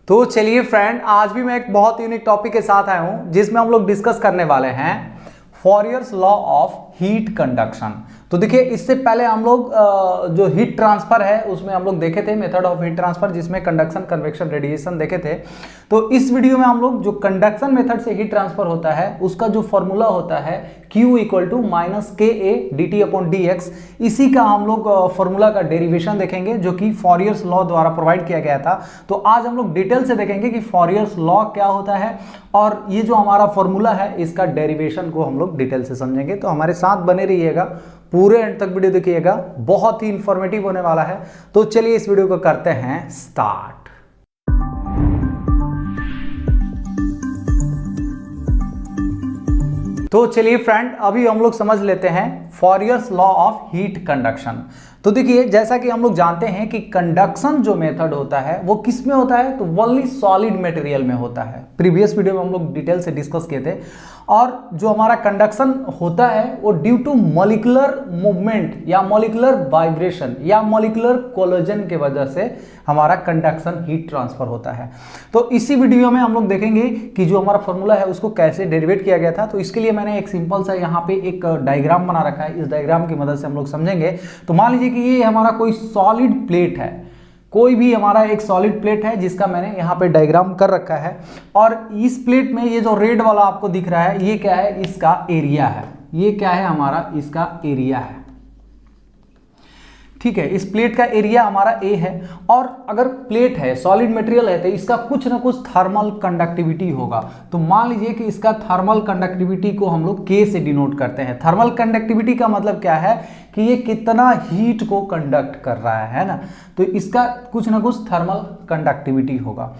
तो चलिए फ्रेंड, आज भी मैं एक बहुत यूनिक टॉपिक के साथ आया हूं जिसमें हम लोग डिस्कस करने वाले हैं फॉरियर्स लॉ ऑफ हीट कंडक्शन। तो देखिए, इससे पहले हम लोग जो हीट ट्रांसफर है उसमें हम लोग देखे थे मेथड ऑफ हीट ट्रांसफर, जिसमें कंडक्शन, कन्वेक्शन, रेडिएशन देखे थे। तो इस वीडियो में हम लोग जो कंडक्शन मेथड से हीट ट्रांसफर होता है उसका जो फॉर्मूला होता है Q = -KA dt/dx, इसी का हम लोग फॉर्मूला का डेरिवेशन देखेंगे जो कि फॉरियर्स लॉ द्वारा प्रोवाइड किया गया था। तो आज हम लोग डिटेल से देखेंगे कि फॉरियर्स लॉ क्या होता है और ये जो हमारा फॉर्मूला है इसका डेरिवेशन को हम लोग डिटेल से समझेंगे। तो हमारे साथ बने रहिएगा, पूरे एंड तक वीडियो देखिएगा, बहुत ही इंफॉर्मेटिव होने वाला है। तो चलिए इस वीडियो को करते हैं स्टार्ट। तो चलिए फ्रेंड, अभी हम लोग समझ लेते हैं फॉरियर्स लॉ ऑफ हीट कंडक्शन। तो देखिए, जैसा कि हम लोग जानते हैं कि कंडक्शन जो मेथड होता है वो किस में होता है, तो ओनली सॉलिड मटेरियल में होता है। प्रीवियस वीडियो में हम लोग डिटेल से डिस्कस किए थे। और जो हमारा कंडक्शन होता है वो ड्यू टू मॉलिक्यूलर मूवमेंट या मॉलिक्यूलर वाइब्रेशन या मॉलिक्यूलर कोलिजन के वजह से हमारा कंडक्शन हीट ट्रांसफर होता है। तो इसी वीडियो में हम लोग देखेंगे कि जो हमारा फॉर्मूला है उसको कैसे डेरिवेट किया गया था। तो इसके लिए मैंने एक सिंपल सा यहाँ पे एक डायग्राम बना रखा है, इस डायग्राम की मदद से हम लोग समझेंगे। तो मान लीजिए कि ये हमारा कोई सॉलिड प्लेट है, कोई भी हमारा एक सॉलिड प्लेट है जिसका मैंने यहाँ पे डायग्राम कर रखा है। और इस प्लेट में ये जो रेड वाला आपको दिख रहा है ये क्या है, इसका एरिया है। ये क्या है हमारा, इसका एरिया है। ठीक है, इस प्लेट का एरिया हमारा A है। और अगर प्लेट है, सॉलिड मटेरियल है, तो इसका कुछ ना कुछ थर्मल कंडक्टिविटी होगा। तो मान लीजिए कि इसका थर्मल कंडक्टिविटी को हम लोग K से डिनोट करते हैं। थर्मल कंडक्टिविटी का मतलब क्या है कि ये कितना हीट को कंडक्ट कर रहा है ना, तो इसका कुछ ना कुछ थर्मल कंडक्टिविटी होगा।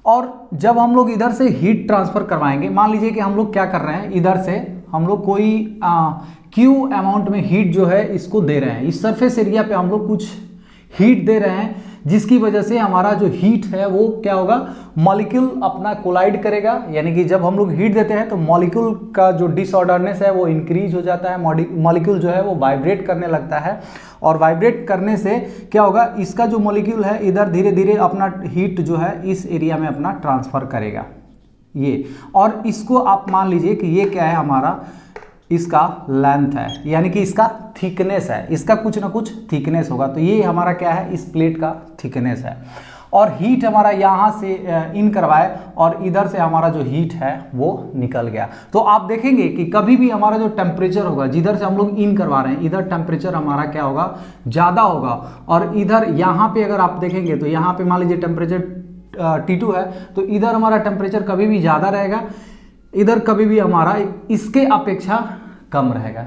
और जब हम लोग इधर से हीट ट्रांसफर करवाएंगे, मान लीजिए कि हम लोग क्या कर रहे हैं, इधर से हम लोग कोई Q अमाउंट में हीट जो है इसको दे रहे हैं, इस सरफेस एरिया पे हम लोग कुछ हीट दे रहे हैं, जिसकी वजह से हमारा जो हीट है वो क्या होगा, मॉलिक्यूल अपना कोलाइड करेगा। यानी कि जब हम लोग हीट देते हैं तो मॉलिक्यूल का जो डिसऑर्डरनेस है वो इंक्रीज हो जाता है, मॉलिक्यूल जो है वो वाइब्रेट करने लगता है। और वाइब्रेट करने से क्या होगा, इसका जो मॉलिक्यूल है इधर धीरे धीरे अपना हीट जो है इस एरिया में अपना ट्रांसफर करेगा ये। और इसको आप मान लीजिए कि ये क्या है हमारा, इसका लेंथ है, यानी कि इसका थिकनेस है, इसका कुछ ना कुछ थिकनेस होगा। तो ये हमारा क्या है, इस प्लेट का थिकनेस है। और हीट हमारा यहाँ से इन करवाए और इधर से हमारा जो हीट है वो निकल गया। तो आप देखेंगे कि कभी भी हमारा जो टेम्परेचर होगा, जिधर से हम लोग इन करवा रहे हैं इधर टेम्परेचर हमारा क्या होगा, ज़्यादा होगा। और इधर यहाँ पे अगर आप देखेंगे तो यहाँ पे मान लीजिए टेम्परेचर T2 है, तो इधर हमारा टेम्परेचर कभी भी ज़्यादा रहेगा, इधर कभी भी हमारा इसके अपेक्षा कम रहेगा।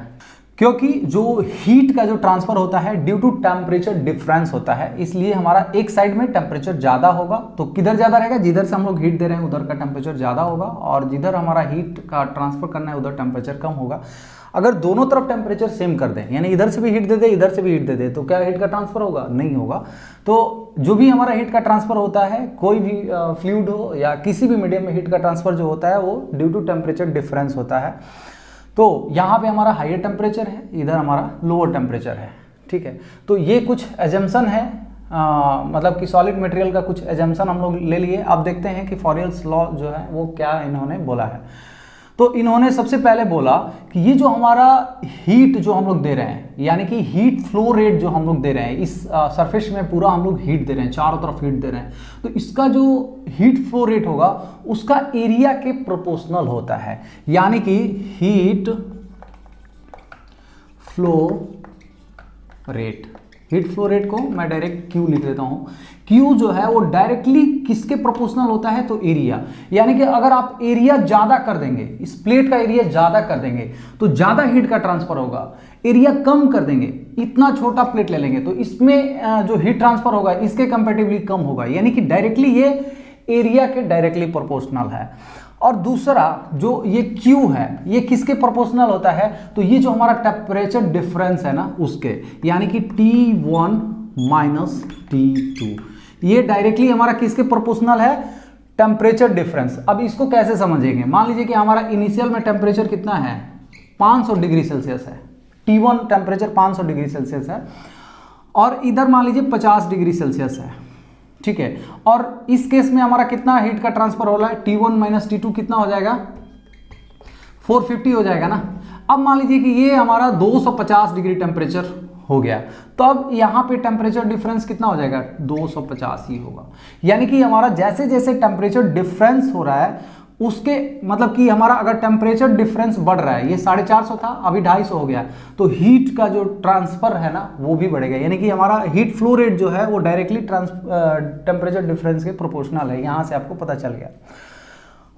क्योंकि जो हीट का जो ट्रांसफर होता है ड्यू टू टेम्परेचर डिफरेंस होता है, इसलिए हमारा एक साइड में टेम्परेचर ज़्यादा होगा। तो किधर ज़्यादा रहेगा, जिधर से हम लोग हीट दे रहे हैं उधर का टेम्परेचर ज़्यादा होगा, और जिधर हमारा हीट का ट्रांसफर करना है उधर टेम्परेचर कम होगा। अगर दोनों तरफ टेम्परेचर सेम कर दें, यानी इधर से भी हीट दे दे इधर से भी हीट दे दे, तो क्या हीट का ट्रांसफर होगा, नहीं होगा। तो जो भी हमारा हीट का ट्रांसफर होता है, कोई भी फ्लूइड हो या किसी भी मीडियम में हीट का ट्रांसफर जो होता है वो ड्यू टू टेम्परेचर डिफरेंस होता है। तो यहाँ पे हमारा हायर टेम्परेचर है, इधर हमारा लोअर टेम्परेचर है। ठीक है, तो ये कुछ एजम्पशन है, मतलब कि सॉलिड मटेरियल का कुछ एजम्पशन हम लोग ले लिए। अब देखते हैं कि फॉरियर्स लॉ जो है वो क्या इन्होंने बोला है। तो इन्होंने सबसे पहले बोला कि ये जो हमारा हीट जो हम लोग दे रहे हैं, यानी कि हीट फ्लो रेट जो हम लोग दे रहे हैं, इस सरफेस में पूरा हम लोग हीट दे रहे हैं, चारों तरफ हीट दे रहे हैं, तो इसका जो हीट फ्लो रेट होगा उसका एरिया के प्रोपोर्शनल होता है। यानी कि heat flow rate, heat flow rate को मैं डायरेक्ट Q लिख देता हूं। Q जो है वो डायरेक्टली किसके प्रोपोर्शनल होता है, तो एरिया। यानी कि अगर आप एरिया ज्यादा कर देंगे, इस प्लेट का एरिया ज्यादा कर देंगे तो ज्यादा हीट का ट्रांसफर होगा। एरिया कम कर देंगे, इतना छोटा प्लेट ले लेंगे तो इसमें जो हीट ट्रांसफर होगा इसके कंपैरेटिवली कम होगा। यानी कि डायरेक्टली ये एरिया के डायरेक्टली प्रोपोर्शनल है। और दूसरा जो ये Q है ये किसके प्रोपोर्शनल होता है, तो ये जो हमारा टेम्परेचर डिफरेंस है ना उसके, यानी कि T1 माइनस T2, ये डायरेक्टली हमारा किसके प्रोपोर्शनल है, टेम्परेचर डिफरेंस। अब इसको कैसे समझेंगे, मान लीजिए कि हमारा इनिशियल में टेम्परेचर कितना है, 500 डिग्री सेल्सियस है, T1 टेम्परेचर 500 डिग्री सेल्सियस है, और इधर मान लीजिए 50 डिग्री सेल्सियस है। ठीक है। और इस केस में हमारा कितना हीट का ट्रांसफर हो रहा है, T1 माइनस T2 कितना हो जाएगा, 450 हो जाएगा ना। अब मान लीजिए कि ये हमारा 250 डिग्री टेम्परेचर हो गया, तो अब यहाँ पे टेम्परेचर डिफरेंस कितना हो जाएगा, 250 ही होगा। यानी कि हमारा जैसे जैसे टेम्परेचर डिफरेंस हो रहा है उसके मतलब कि हमारा अगर टेम्परेचर डिफरेंस बढ़ रहा है, ये 450 था अभी 250 हो गया, तो हीट का जो ट्रांसफर है ना वो भी बढ़ेगा। यानी कि हमारा हीट फ्लो रेट जो है वो डायरेक्टली टेम्परेचर डिफरेंस के प्रोपोर्शनल है, यहाँ से आपको पता चल गया।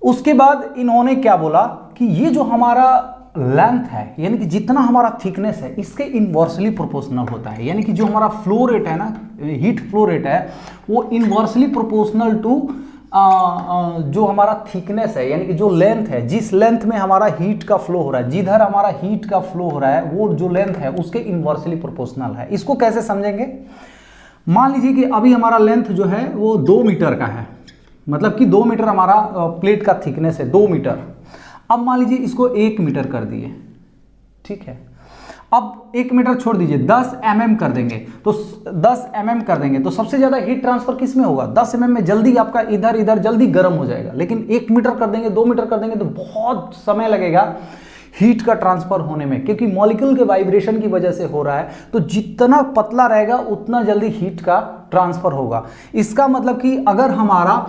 उसके बाद इन्होंने क्या बोला कि ये जो हमारा लेंथ है यानी कि जितना हमारा थिकनेस है इसके इनवर्सली प्रोपोर्शनल होता है। यानी कि जो हमारा फ्लो रेट है ना, हीट फ्लो रेट है वो इनवर्सली प्रोपोर्शनल टू जो हमारा थिकनेस है, यानी कि जो लेंथ है, जिस लेंथ में हमारा हीट का फ्लो हो रहा है, जिधर हमारा हीट का फ्लो हो रहा है वो जो लेंथ है उसके इनवर्सली प्रोपोर्शनल है। इसको कैसे समझेंगे, मान लीजिए कि अभी हमारा लेंथ जो है वो 2 मीटर का है, मतलब कि 2 मीटर हमारा प्लेट का थिकनेस है, 2 मीटर। अब मान लीजिए इसको 1 मीटर कर दिए, ठीक है। अब 1 मीटर छोड़ दीजिए, 10 mm कर देंगे, तो 10 mm कर देंगे तो सबसे ज़्यादा हीट ट्रांसफर किस में होगा, 10 mm में जल्दी आपका इधर इधर जल्दी गर्म हो जाएगा। लेकिन 1 मीटर कर देंगे, 2 मीटर कर देंगे तो बहुत समय लगेगा हीट का ट्रांसफर होने में, क्योंकि मॉलिक्यूल के वाइब्रेशन की वजह से हो रहा है। तो जितना पतला रहेगा उतना जल्दी हीट का ट्रांसफर होगा। इसका मतलब कि अगर हमारा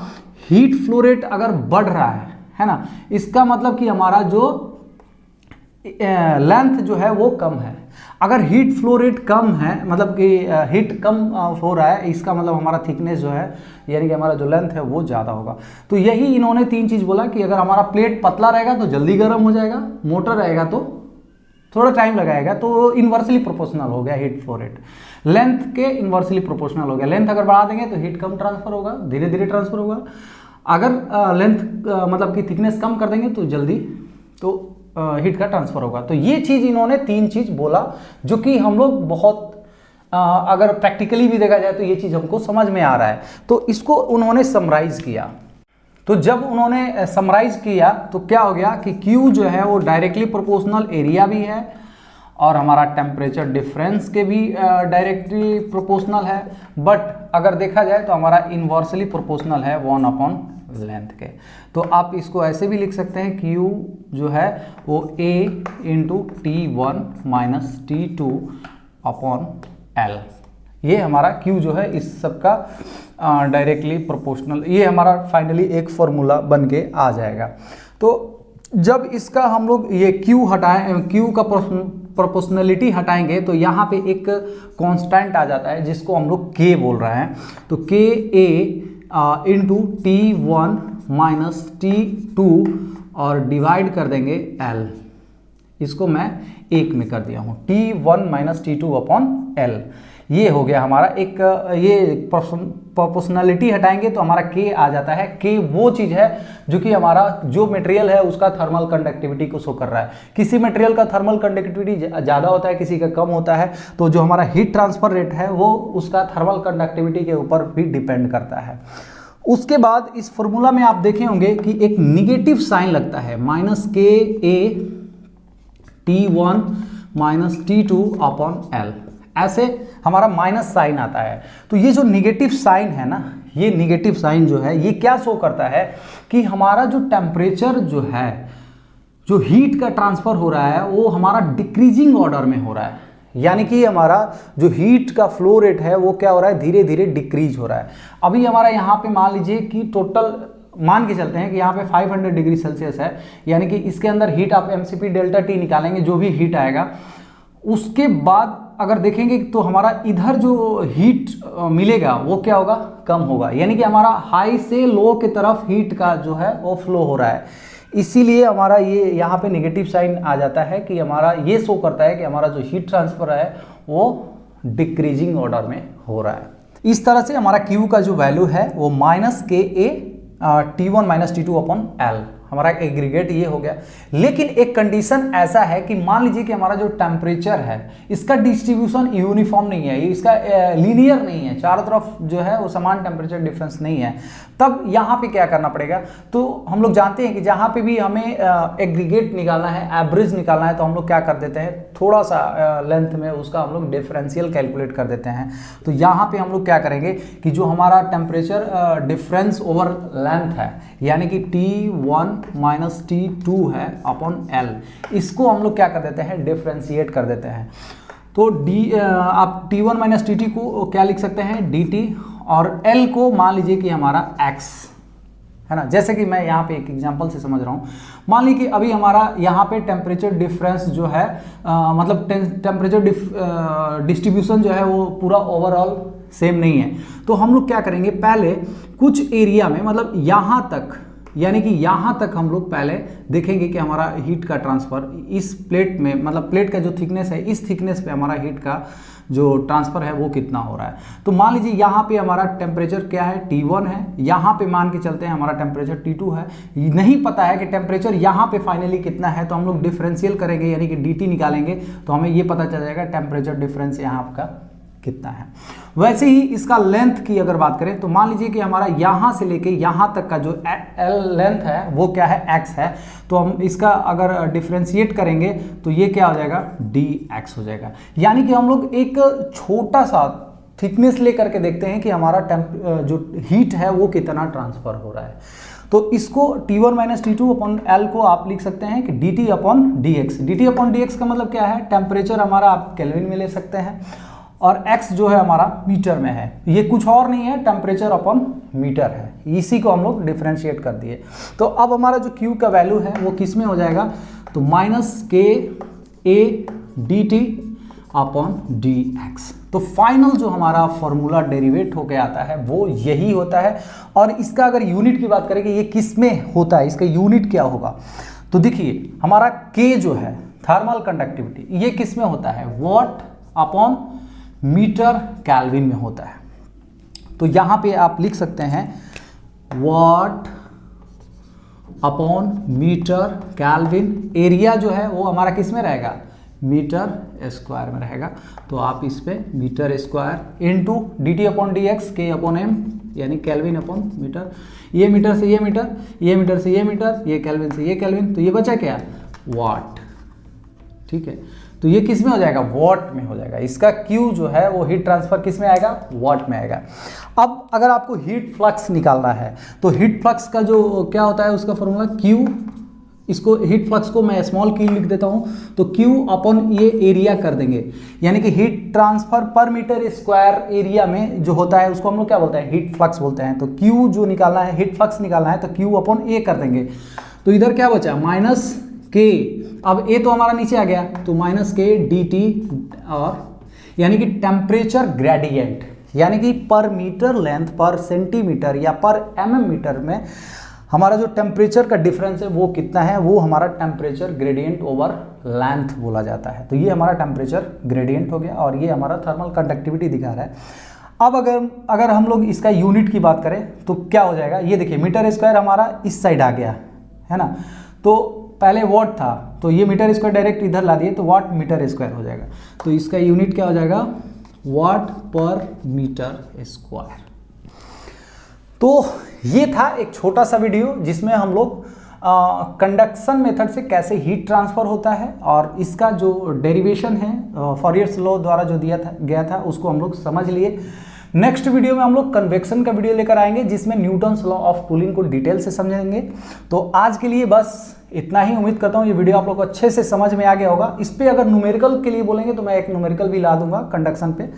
हीट फ्लो रेट अगर बढ़ रहा है ना, इसका मतलब कि हमारा जो लेंथ जो है वो कम है। अगर हीट फ्लो रेट कम है मतलब कि हीट कम हो रहा है, इसका मतलब हमारा थिकनेस जो है यानी कि हमारा जो लेंथ है वो ज़्यादा होगा। तो यही इन्होंने 3 चीज़ बोला कि अगर हमारा प्लेट पतला रहेगा तो जल्दी गर्म हो जाएगा, मोटा रहेगा तो थोड़ा टाइम लगाएगा, तो इन्वर्सली प्रोपोर्शनल हो गया हीट फ्लो रेट, लेंथ के इन्वर्सली प्रोपोर्शनल हो गया। लेंथ अगर बढ़ा देंगे तो हीट कम ट्रांसफर होगा, धीरे धीरे ट्रांसफर होगा। अगर लेंथ मतलब कि थिकनेस कम कर देंगे तो जल्दी तो हीट का ट्रांसफर होगा। तो ये चीज़ इन्होंने 3 चीज़ बोला जो कि हम लोग बहुत अगर प्रैक्टिकली भी देखा जाए तो ये चीज़ हमको समझ में आ रहा है। तो इसको उन्होंने समराइज किया। तो जब उन्होंने समराइज किया तो क्या हो गया कि Q जो है वो डायरेक्टली प्रोपोर्शनल एरिया भी है और हमारा टेम्परेचर डिफरेंस के भी डायरेक्टली प्रोपोर्शनल है, बट अगर देखा जाए तो हमारा इनवर्सली प्रोपोर्शनल है 1 लेंथ के। तो आप इसको ऐसे भी लिख सकते हैं, Q जो है वो A into T1 minus T2 upon L। ये हमारा Q जो है इस सब का डायरेक्टली प्रोपोर्शनल, ये हमारा फाइनली एक फॉर्मूला बन के आ जाएगा। तो जब इसका हम लोग ये Q हटाएं, Q का प्रोपोर्शनलिटी हटाएंगे तो यहाँ पे एक कांस्टेंट आ जाता है जिसको हम लोग K बोल रहे हैं। तो K A into T1 minus T2 और डिवाइड कर देंगे L। इसको मैं 1 में कर दिया हूँ, T1 minus T2 upon L। ये हो गया हमारा एक, ये प्रोपोर्शनलिटी हटाएंगे तो हमारा K आ जाता है। K वो चीज़ है जो कि हमारा जो मटेरियल है उसका थर्मल कंडक्टिविटी को शो कर रहा है। किसी मटेरियल का थर्मल कंडक्टिविटी ज़्यादा होता है, किसी का कम होता है, तो जो हमारा हीट ट्रांसफर रेट है वो उसका थर्मल कंडक्टिविटी के ऊपर भी डिपेंड करता है। उसके बाद इस फॉर्मूला में आप देखे होंगे कि एक निगेटिव साइन लगता है, minus KA T1 minus T2 upon L, ऐसे हमारा माइनस साइन आता है। तो ये जो निगेटिव साइन है ना, ये निगेटिव साइन जो है ये क्या शो करता है कि हमारा जो टेम्परेचर जो है, जो हीट का ट्रांसफर हो रहा है वो हमारा डिक्रीजिंग ऑर्डर में हो रहा है। यानी कि हमारा जो हीट का फ्लो रेट है वो क्या हो रहा है, धीरे धीरे डिक्रीज हो रहा है। अभी हमारा यहाँ पे मान लीजिए कि टोटल मान के चलते हैं कि यहाँ पे 500 डिग्री सेल्सियस है, यानी कि इसके अंदर हीट आप mCp डेल्टा T निकालेंगे, जो भी हीट आएगा उसके बाद अगर देखेंगे तो हमारा इधर जो हीट मिलेगा वो क्या होगा, कम होगा। यानी कि हमारा हाई से लो की तरफ हीट का जो है वो फ्लो हो रहा है, इसीलिए हमारा ये यहाँ पे नेगेटिव साइन आ जाता है कि हमारा ये शो करता है कि हमारा जो हीट ट्रांसफर है वो डिक्रीजिंग ऑर्डर में हो रहा है। इस तरह से हमारा Q का जो वैल्यू है वो minus KA T1 minus T2 upon L हमारा एग्रीगेट ये हो गया। लेकिन एक कंडीशन ऐसा है कि मान लीजिए कि हमारा जो टेम्परेचर है इसका डिस्ट्रीब्यूशन यूनिफॉर्म नहीं है, इसका लीनियर नहीं है, चारों तरफ जो है वो समान टेम्परेचर डिफरेंस नहीं है, तब यहाँ पे क्या करना पड़ेगा। तो हम लोग जानते हैं कि जहाँ पे भी हमें एग्रीगेट निकालना है, एवरेज निकालना है, तो हम लोग क्या कर देते हैं, थोड़ा सा लेंथ में उसका हम लोग डिफरेंशियल कैलकुलेट कर देते हैं। तो यहाँ पे हम लोग क्या करेंगे कि जो हमारा टेम्परेचर डिफरेंस ओवर लेंथ है, यानी कि T1 माइनस T2 है अपॉन L, इसको हम लोग क्या कर देते हैं, डिफरेंशिएट कर देते हैं। तो आप T1 माइनस T2 को क्या लिख सकते हैं, dt, और L को मान लीजिए कि हमारा x है ना। जैसे कि मैं यहाँ पे एक एग्जांपल से समझ रहा हूँ, मान लीजिए कि अभी हमारा यहाँ पे टेम्परेचर डिफरेंस जो है मतलब टेम्परेचर डिस्ट्रीब्यूशन जो है वो पूरा ओवरऑल सेम नहीं है। तो हम लोग क्या करेंगे, पहले कुछ एरिया में, मतलब यहाँ तक, यानी कि यहाँ तक हम लोग पहले देखेंगे कि हमारा हीट का ट्रांसफ़र इस प्लेट में, मतलब प्लेट का जो थिकनेस है, इस थिकनेस पे हमारा हीट का जो ट्रांसफ़र है वो कितना हो रहा है। तो मान लीजिए यहाँ पे हमारा टेम्परेचर क्या है, T1 है, यहाँ पे मान के चलते हैं हमारा टेम्परेचर T2 है। नहीं पता है कि टेम्परेचर यहाँ पे फाइनली कितना है, तो हम लोग डिफरेंशियल करेंगे, यानी कि dt निकालेंगे, तो हमें ये पता चल जाएगा टेम्परेचर डिफरेंस यहाँ आपका कितना है। वैसे ही इसका लेंथ की अगर बात करें, तो मान लीजिए कि हमारा यहाँ से लेके यहाँ तक का जो L लेंथ है वो क्या है, x है। तो हम इसका अगर डिफरेंशिएट करेंगे तो ये क्या हो जाएगा, dx हो जाएगा। यानी कि हम लोग एक छोटा सा थिकनेस ले करके देखते हैं कि हमारा जो हीट है वो कितना ट्रांसफर हो रहा है। तो इसको T1 minus T2 upon L को आप लिख सकते हैं कि dt upon dx। dt upon dx का मतलब क्या है, टेम्परेचर हमारा आप केल्विन में ले सकते हैं, और x जो है हमारा मीटर में है, ये कुछ और नहीं है, टेम्परेचर अपॉन मीटर है, इसी को हम लोग डिफरेंशिएट कर दिए। तो अब हमारा जो q का वैल्यू है वो किस में हो जाएगा, तो माइनस के A D T upon D x. तो फाइनल जो हमारा फॉर्मूला डेरिवेट होके आता है वो यही होता है। और इसका अगर यूनिट की बात करें कि ये किस में होता है, इसका यूनिट क्या होगा, तो देखिए हमारा k जो है थर्मल कंडक्टिविटी, ये किस में होता है, वॉट अपॉन मीटर केल्विन में होता है। तो यहाँ पे आप लिख सकते हैं what upon metre kelvin. Area जो है वो हमारा किस में रहेगा, मीटर स्क्वायर में रहेगा। तो आप इस पे metre square into dt upon dx k upon m, यानी केल्विन अपॉन मीटर। ये मीटर से ये मीटर, ये मीटर से ये मीटर, ये केल्विन से ये केल्विन, तो ये बचा क्या, वाट। ठीक है, तो ये किस में हो जाएगा, वॉट में हो जाएगा। इसका Q जो है वो हीट ट्रांसफर किस में आएगा, वॉट में आएगा। अब अगर आपको हीट फ्लक्स निकालना है तो हीट फ्लक्स का जो क्या होता है उसका फॉर्मूला Q, इसको हीट फ्लक्स को मैं स्मॉल q लिख देता हूँ, तो Q अपॉन ये एरिया कर देंगे, यानी कि हीट ट्रांसफर पर मीटर स्क्वायर एरिया में जो होता है उसको हम लोग क्या बोलते हैं, हीट फ्लक्स बोलते हैं। तो Q जो निकालना है, हीट फ्लक्स निकालना है, तो Q अपॉन A कर देंगे। तो इधर क्या बचा, माइनस k, अब A तो हमारा नीचे आ गया, तो माइनस k dt, और यानी कि टेम्परेचर ग्रेडियंट, यानी कि पर मीटर लेंथ पर सेंटीमीटर या पर mm मीटर में हमारा जो टेम्परेचर का डिफरेंस है वो कितना है, वो हमारा टेम्परेचर ग्रेडियंट ओवर लेंथ बोला जाता है। तो ये हमारा टेम्परेचर ग्रेडियंट हो गया और ये हमारा थर्मल कंडक्टिविटी दिखा रहा है। अब अगर हम लोग इसका यूनिट की बात करें तो क्या हो जाएगा, ये देखिए मीटर स्क्वायर हमारा इस साइड आ गया है ना, तो पहले वॉट था, तो ये मीटर स्क्वायर डायरेक्ट इधर ला दिए, तो वाट मीटर स्क्वायर हो जाएगा। तो इसका यूनिट क्या हो जाएगा, वाट पर मीटर स्क्वायर। तो ये था एक छोटा सा वीडियो जिसमें हम लोग कंडक्शन मेथड से कैसे हीट ट्रांसफ़र होता है और इसका जो डेरिवेशन है फॉरियर्स लॉ द्वारा जो गया था उसको हम लोग समझ लिए। नेक्स्ट वीडियो में हम लोग कन्वेक्शन का वीडियो लेकर आएंगे जिसमें न्यूटन्स लॉ ऑफ कूलिंग को डिटेल से समझेंगे। तो आज के लिए बस इतना ही। उम्मीद करता हूँ ये वीडियो आप लोग को अच्छे से समझ में आ गया होगा। इस पर अगर न्यूमेरिकल के लिए बोलेंगे तो मैं एक न्यूमेरिकल भी ला दूंगा कंडक्शन पे।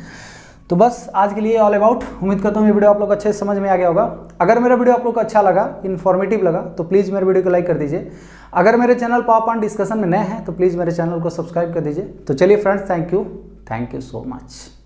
तो बस आज के लिए ऑल अबाउट। उम्मीद करता हूँ ये वीडियो आप लोग को अच्छे से समझ में आ गया होगा। अगर मेरा वीडियो आप लोग को अच्छा लगा, इन्फॉर्मेटिव लगा, तो प्लीज़ मेरे वीडियो को लाइक कर दीजिए। अगर मेरे चैनल पावर पॉइंट डिस्कशन में नए हैं तो प्लीज़ मेरे चैनल को सब्सक्राइब कर दीजिए। तो चलिए friends, thank you so much.